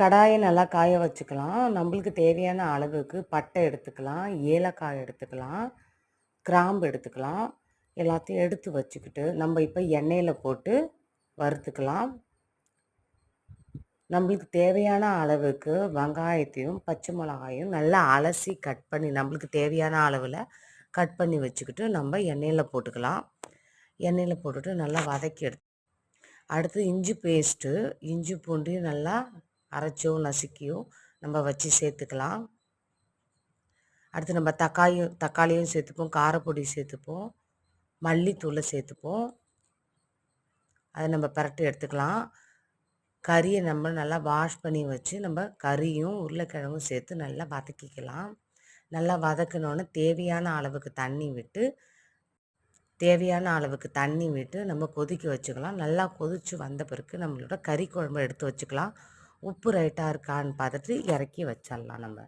கடாயை நல்லா காய வச்சுக்கலாம். நம்மளுக்கு தேவையான அளவுக்கு பட்டை எடுத்துக்கலாம், ஏலக்காய் எடுத்துக்கலாம், கிராம்பு எடுத்துக்கலாம். எல்லாத்தையும் எடுத்து வச்சுக்கிட்டு நம்ம இப்போ எண்ணெயில் போட்டு வறுத்துக்கலாம். நம்மளுக்கு தேவையான அளவுக்கு வெங்காயத்தையும் பச்சை மிளகாயும் நல்லா அலசி கட் பண்ணி நம்மளுக்கு தேவையான அளவில் கட் பண்ணி வச்சுக்கிட்டு நம்ம எண்ணெயில் போட்டுக்கலாம். எண்ணெயில் போட்டுட்டு நல்லா வதக்கி அடுத்து இஞ்சி பேஸ்ட்டு, இஞ்சி பூண்டையும் நல்லா அரைச்சோ நசுக்கியோ நம்ம வச்சு சேர்த்துக்கலாம். அடுத்து நம்ம தக்காளியும் சேர்த்துப்போம், காரப்பொடி சேர்த்துப்போம், மல்லித்தூளை சேர்த்துப்போம். அதை நம்ம பரட்டி எடுத்துக்கலாம். கறியை நம்ம நல்லா வாஷ் பண்ணி வச்சு நம்ம கறியும் உருளைக்கிழங்கும் சேர்த்து நல்லா வதக்கிக்கலாம். நல்லா வதக்கினோன்னே தேவையான அளவுக்கு தண்ணி விட்டு நம்ம கொதிக்க வச்சுக்கலாம். நல்லா கொதித்து வந்த பிறகு நம்மளோட கறி குழம்பு எடுத்து வச்சுக்கலாம். உப்பு ரைட்டாக இருக்கான்னு பார்த்துட்டு இறக்கி வச்சிடலாம் நம்ம.